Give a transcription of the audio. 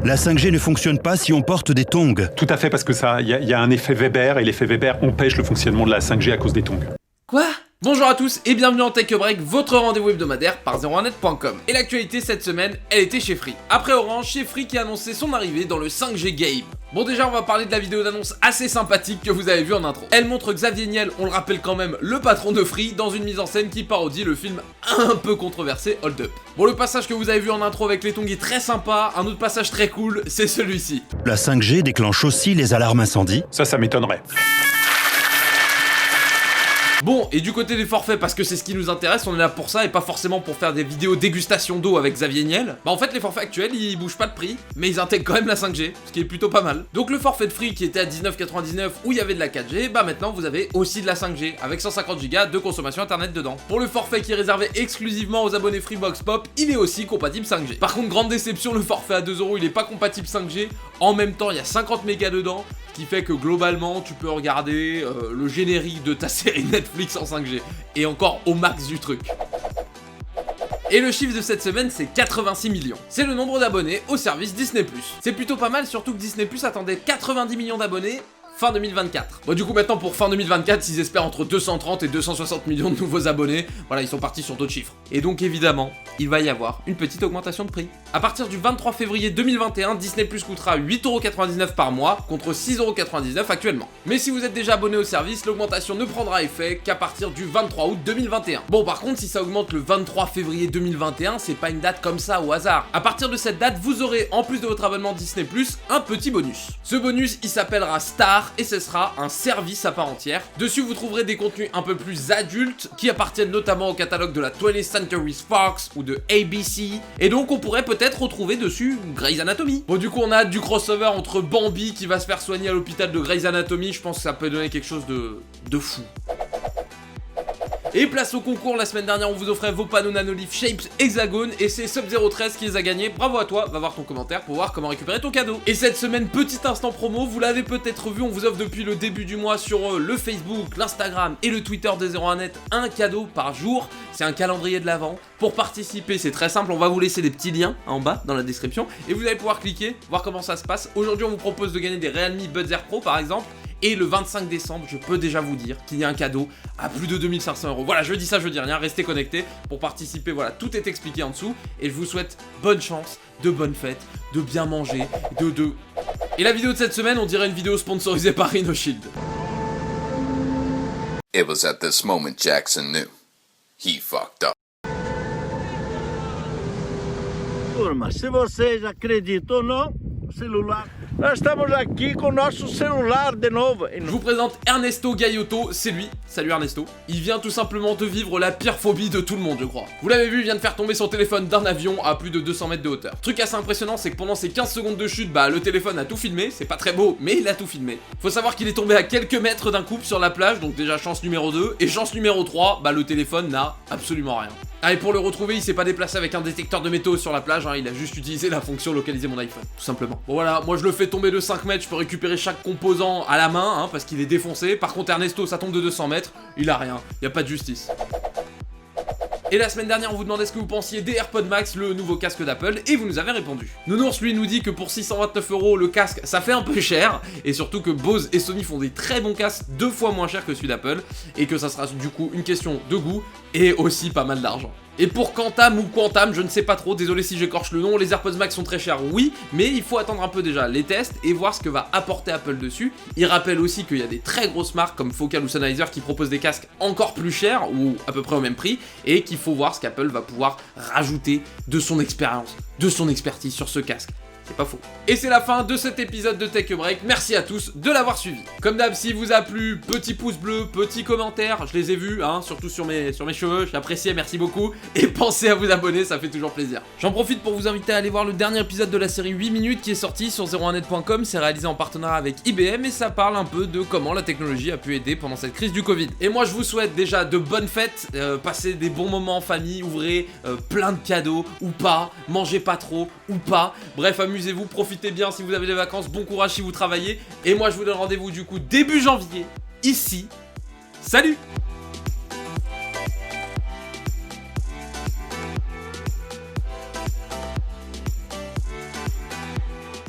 La 5G ne fonctionne pas si on porte des tongs. Tout à fait, parce que il y a un effet Weber, et l'effet Weber empêche le fonctionnement de la 5G à cause des tongs. Quoi ? Bonjour à tous et bienvenue en Tech Break, votre rendez-vous hebdomadaire par 01net.com. Et l'actualité cette semaine, elle était chez Free. Après Orange, chez Free qui a annoncé son arrivée dans le 5G game. Bon, déjà on va parler de la vidéo d'annonce assez sympathique que vous avez vue en intro. Elle montre Xavier Niel, on le rappelle quand même, le patron de Free, dans une mise en scène qui parodie le film un peu controversé Hold Up. Bon, le passage que vous avez vu en intro avec les tongs est très sympa, un autre passage très cool, c'est celui-ci. La 5G déclenche aussi les alarmes incendie. Ça m'étonnerait. Bon, et du côté des forfaits, parce que c'est ce qui nous intéresse, on est là pour ça et pas forcément pour faire des vidéos dégustation d'eau avec Xavier Niel. Bah en fait les forfaits actuels ils bougent pas de prix, mais ils intègrent quand même la 5G, ce qui est plutôt pas mal. Donc le forfait de Free qui était à 19,99 où il y avait de la 4G, bah maintenant vous avez aussi de la 5G avec 150 Go de consommation internet dedans. Pour le forfait qui est réservé exclusivement aux abonnés Freebox Pop, il est aussi compatible 5G. Par contre grande déception, le forfait à 2€ il est pas compatible 5G, en même temps il y a 50 mégas dedans, ce qui fait que globalement tu peux regarder le générique de ta série Netflix en 5G, et encore au max du truc. Et le chiffre de cette semaine c'est 86 millions. C'est le nombre d'abonnés au service Disney+. C'est plutôt pas mal, surtout que Disney+ attendait 90 millions d'abonnés fin 2024. Bon du coup maintenant pour fin 2024 ils espèrent entre 230 et 260 millions de nouveaux abonnés. Voilà, ils sont partis sur d'autres chiffres. Et donc évidemment il va y avoir une petite augmentation de prix. À partir du 23 février 2021, Disney+ coûtera 8,99€ par mois contre 6,99€ actuellement. Mais si vous êtes déjà abonné au service, l'augmentation ne prendra effet qu'à partir du 23 août 2021. Bon par contre si ça augmente le 23 février 2021, c'est pas une date comme ça au hasard. À partir de cette date, vous aurez en plus de votre abonnement Disney+, un petit bonus. Ce bonus il s'appellera Star et ce sera un service à part entière. Dessus vous trouverez des contenus un peu plus adultes qui appartiennent notamment au catalogue de la 20th Century Fox ou de ABC, et donc on pourrait peut-être retrouver dessus Grey's Anatomy. Bon du coup on a hâte du crossover entre Bambi qui va se faire soigner à l'hôpital de Grey's Anatomy, je pense que ça peut donner quelque chose de fou. Et place au concours, la semaine dernière on vous offrait vos panneaux Nanolife Shapes Hexagone et c'est Sub013 qui les a gagnés. Bravo à toi, va voir ton commentaire pour voir comment récupérer ton cadeau. Et cette semaine, petit instant promo, vous l'avez peut-être vu, on vous offre depuis le début du mois sur le Facebook, l'Instagram et le Twitter des 01net un cadeau par jour. C'est un calendrier de l'Avent. Pour participer, c'est très simple, on va vous laisser des petits liens en bas dans la description et vous allez pouvoir cliquer, voir comment ça se passe. Aujourd'hui on vous propose de gagner des Realme Buds Air Pro par exemple. Et le 25 décembre, je peux déjà vous dire qu'il y a un cadeau à plus de 2500€. Voilà, je dis ça, je dis rien, restez connectés pour participer, voilà, tout est expliqué en dessous. Et je vous souhaite bonne chance, de bonnes fêtes, de bien manger, Et la vidéo de cette semaine, on dirait une vidéo sponsorisée par Rhino Shield. It was at this moment Jackson knew. He fucked up. Turma, se vocês acreditam ou não, celular. Nós estamos aqui com o nosso celular de novo. Je vous présente Ernesto Gaiotto, c'est lui. Salut Ernesto. Il vient tout simplement de vivre la pire phobie de tout le monde, je crois. Vous l'avez vu, il vient de faire tomber son téléphone d'un avion à plus de 200 mètres de hauteur. Truc assez impressionnant, c'est que pendant ces 15 secondes de chute, bah le téléphone a tout filmé. C'est pas très beau, mais il a tout filmé. Faut savoir qu'il est tombé à quelques mètres d'un couple sur la plage, donc déjà chance numéro 2. Et chance numéro 3, bah le téléphone n'a absolument rien. Ah, et pour le retrouver, il s'est pas déplacé avec un détecteur de métaux sur la plage, hein, il a juste utilisé la fonction localiser mon iPhone, tout simplement. Bon voilà, moi je le fais tomber de 5 mètres, je peux récupérer chaque composant à la main, hein, parce qu'il est défoncé. Par contre Ernesto, ça tombe de 200 mètres, il a rien, y a pas de justice. Et la semaine dernière, on vous demandait ce que vous pensiez des AirPods Max, le nouveau casque d'Apple, et vous nous avez répondu. Nounours, lui, nous dit que pour 629€ le casque, ça fait un peu cher, et surtout que Bose et Sony font des très bons casques 2 fois moins chers que celui d'Apple, et que ça sera du coup une question de goût, et aussi pas mal d'argent. Et pour Quantam ou Quantam, je ne sais pas trop, désolé si j'écorche le nom, les AirPods Max sont très chers, oui, mais il faut attendre un peu déjà les tests et voir ce que va apporter Apple dessus. Il rappelle aussi qu'il y a des très grosses marques comme Focal ou Sennheiser qui proposent des casques encore plus chers ou à peu près au même prix, et qu'il faut voir ce qu'Apple va pouvoir rajouter de son expérience, de son expertise sur ce casque. C'est pas faux. Et c'est la fin de cet épisode de Tech Break, merci à tous de l'avoir suivi. Comme d'hab, s'il vous a plu, petit pouce bleu, petit commentaire, je les ai vus, hein, surtout sur mes cheveux, j'apprécie, merci beaucoup. Et pensez à vous abonner, ça fait toujours plaisir. J'en profite pour vous inviter à aller voir le dernier épisode de la série 8 minutes qui est sorti sur 01net.com, c'est réalisé en partenariat avec IBM et ça parle un peu de comment la technologie a pu aider pendant cette crise du Covid. Et moi je vous souhaite déjà de bonnes fêtes, passez des bons moments en famille, ouvrez plein de cadeaux, ou pas, mangez pas trop, ou pas, bref, amusez-vous, profitez bien si vous avez des vacances, bon courage si vous travaillez, et moi je vous donne rendez-vous du coup début janvier, ici, salut!